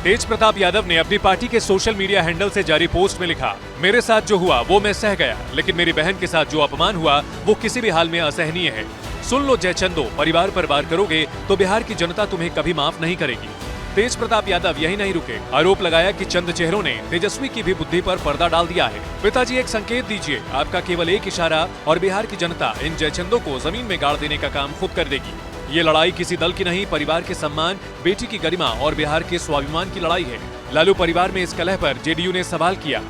तेज प्रताप यादव ने अपनी पार्टी के सोशल मीडिया हैंडल से जारी पोस्ट में लिखा, मेरे साथ जो हुआ वो मैं सह गया, लेकिन मेरी बहन के साथ जो अपमान हुआ वो किसी भी हाल में असहनीय है। सुन लो जयचंदो, परिवार पर वार करोगे तो बिहार की जनता तुम्हें कभी माफ नहीं करेगी। तेज प्रताप यादव यही नहीं रुके, आरोप लगाया कि चंद चेहरों ने तेजस्वी की भी बुद्धि पर पर्दा डाल दिया है। पिताजी एक संकेत दीजिए, आपका केवल एक इशारा और बिहार की जनता इन जयचंदों को जमीन में गाड़ देने का काम खुद कर देगी। ये लड़ाई किसी दल की नहीं, परिवार के सम्मान, बेटी की गरिमा और बिहार के स्वाभिमान की लड़ाई है। लालू परिवार में इस कलह पर जेडीयू ने सवाल किया।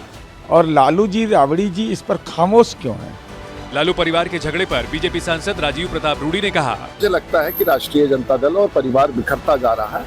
और लालू जी, राबड़ी जी इस पर खामोश क्यों हैं? लालू परिवार के झगड़े पर बीजेपी सांसद राजीव प्रताप रूडी ने कहा, मुझे लगता है कि राष्ट्रीय जनता दल और परिवार बिखरता जा रहा है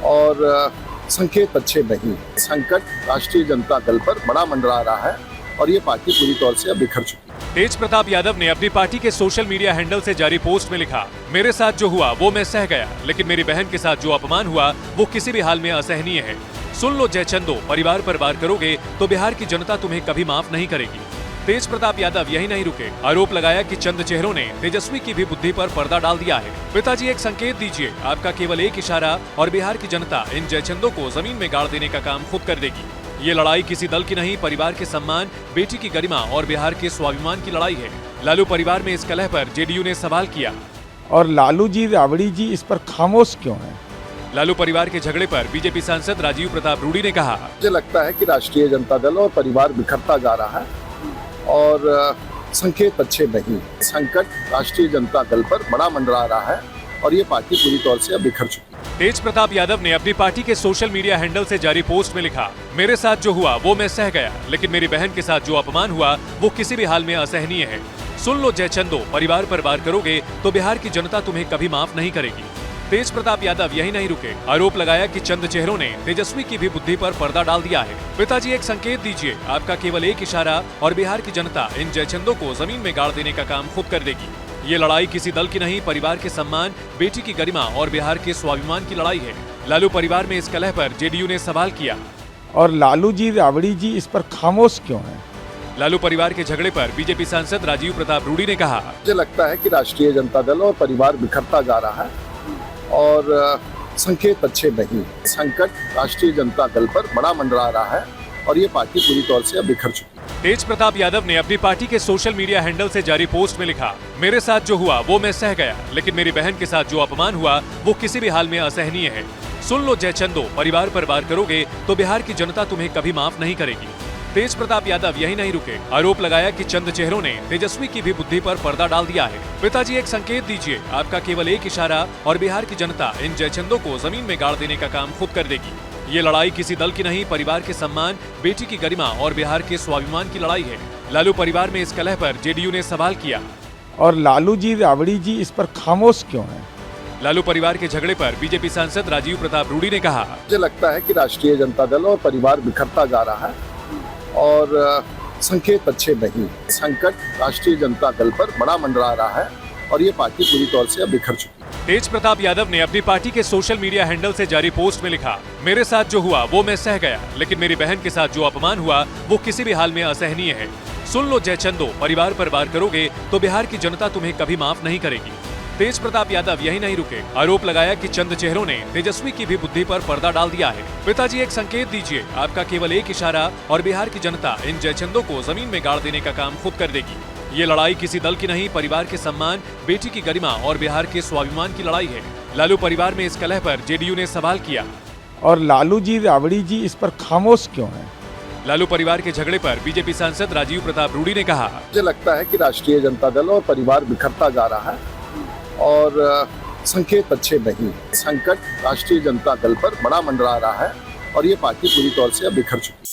और संकेत अच्छे नहीं। संकट राष्ट्रीय जनता दल पर बड़ा मंडरा रहा है और ये पार्टी पूरी तौर से अब बिखर चुकी है। तेज प्रताप यादव ने अपनी पार्टी के सोशल मीडिया हैंडल से जारी पोस्ट में लिखा, मेरे साथ जो हुआ वो मैं सह गया, लेकिन मेरी बहन के साथ जो अपमान हुआ वो किसी भी हाल में असहनीय है। सुन लो जयचंदो, परिवार पर वार करोगे तो बिहार की जनता तुम्हें कभी माफ नहीं करेगी। तेज प्रताप यादव यही नहीं रुके, आरोप लगाया कि चंद चेहरों ने तेजस्वी की भी बुद्धि पर पर्दा डाल दिया है। पिताजी एक संकेत दीजिए, आपका केवल एक इशारा और बिहार की जनता इन जयचंदों को जमीन में गाड़ देने का काम खुद कर देगी। ये लड़ाई किसी दल की नहीं, परिवार के सम्मान, बेटी की गरिमा और बिहार के स्वाभिमान की लड़ाई है। लालू परिवार में इस कलह पर जेडीयू ने सवाल किया। और लालू जी, राबड़ी जी इस पर खामोश क्यों हैं? लालू परिवार के झगड़े पर बीजेपी सांसद राजीव प्रताप रूडी ने कहा, मुझे लगता है कि राष्ट्रीय जनता दल और परिवार बिखरता जा रहा है और संकेत अच्छे नहीं। संकट राष्ट्रीय जनता दल पर बड़ा मंडरा रहा है और ये पार्टी पूरी तौर से अब बिखर चुकी है। तेज प्रताप यादव ने अपनी पार्टी के सोशल मीडिया हैंडल से जारी पोस्ट में लिखा, मेरे साथ जो हुआ वो मैं सह गया, लेकिन मेरी बहन के साथ जो अपमान हुआ वो किसी भी हाल में असहनीय है। सुन लो जयचंदो, परिवार पर वार करोगे तो बिहार की जनता तुम्हें कभी माफ नहीं करेगी। तेज प्रताप यादव यही नहीं रुके, आरोप लगाया कि चंद चेहरों ने तेजस्वी की भी बुद्धि पर पर्दा डाल दिया है। पिताजी एक संकेत दीजिए, आपका केवल एक इशारा और बिहार की जनता इन जयचंदों को जमीन में गाड़ देने का काम खुद कर देगी। ये लड़ाई किसी दल की नहीं, परिवार के सम्मान, बेटी की गरिमा और बिहार के स्वाभिमान की लड़ाई है। लालू परिवार में इस कलह पर जेडीयू ने सवाल किया। और लालू जी, राबड़ी जी इस पर खामोश क्यों हैं? लालू परिवार के झगड़े पर बीजेपी सांसद राजीव प्रताप रूडी ने कहा, मुझे लगता है कि राष्ट्रीय जनता दल और परिवार बिखरता जा रहा है और संकेत अच्छे नहीं। संकट राष्ट्रीय जनता दल पर बड़ा मंडरा रहा है और ये पार्टी पूरी तौर से अब बिखर चुकी है। तेज प्रताप यादव ने अपनी पार्टी के सोशल मीडिया हैंडल से जारी पोस्ट में लिखा, मेरे साथ जो हुआ वो मैं सह गया, लेकिन मेरी बहन के साथ जो अपमान हुआ वो किसी भी हाल में असहनीय है। सुन लो जयचंदो, परिवार पर वार करोगे तो बिहार की जनता तुम्हें कभी माफ नहीं करेगी। तेज प्रताप यादव यही नहीं रुके, आरोप लगाया कि चंद चेहरों ने तेजस्वी की भी बुद्धि पर पर्दा डाल दिया है। पिताजी एक संकेत दीजिए, आपका केवल एक इशारा और बिहार की जनता इन जयचंदों को जमीन में गाड़ देने का काम खुद कर देगी। ये लड़ाई किसी दल की नहीं, परिवार के सम्मान, बेटी की गरिमा और बिहार के स्वाभिमान की लड़ाई है। लालू परिवार में इस कलह पर जेडीयू ने सवाल किया। और लालू जी, राबड़ी जी इस पर खामोश क्यों हैं? लालू परिवार के झगड़े पर बीजेपी सांसद राजीव प्रताप रूडी ने कहा, मुझे लगता है कि राष्ट्रीय जनता दल और परिवार बिखरता जा रहा है और संकेत अच्छे नहीं। संकट राष्ट्रीय जनता दल पर बड़ा मंडरा रहा है और ये पार्टी पूरी तौर से अब बिखर चुकी है। तेज प्रताप यादव ने अपनी पार्टी के सोशल मीडिया हैंडल से जारी पोस्ट में लिखा, मेरे साथ जो हुआ वो मैं सह गया, लेकिन मेरी बहन के साथ जो अपमान हुआ वो किसी भी हाल में असहनीय है। सुन लो जयचंदो, परिवार पर वार करोगे तो बिहार की जनता तुम्हें कभी माफ नहीं करेगी। तेज प्रताप यादव यही नहीं रुके, आरोप लगाया कि चंद चेहरों ने तेजस्वी की भी बुद्धि पर पर्दा डाल दिया है। पिताजी एक संकेत दीजिए, आपका केवल एक इशारा और बिहार की जनता इन जयचंदों को जमीन में गाड़ देने का काम खुद कर देगी। ये लड़ाई किसी दल की नहीं, परिवार के सम्मान, बेटी की गरिमा और बिहार के स्वाभिमान की लड़ाई है। लालू परिवार में इस कलह पर जेडीयू ने सवाल किया। और लालू जी, राबड़ी जी इस पर खामोश क्यों हैं? लालू परिवार के झगड़े पर बीजेपी सांसद राजीव प्रताप रूडी ने कहा, मुझे लगता है कि राष्ट्रीय जनता दल और परिवार बिखरता जा रहा है और संकेत अच्छे नहीं। संकट राष्ट्रीय जनता दल पर बड़ा मंडरा रहा है और ये पार्टी पूरी तौर से अब बिखर चुकी है।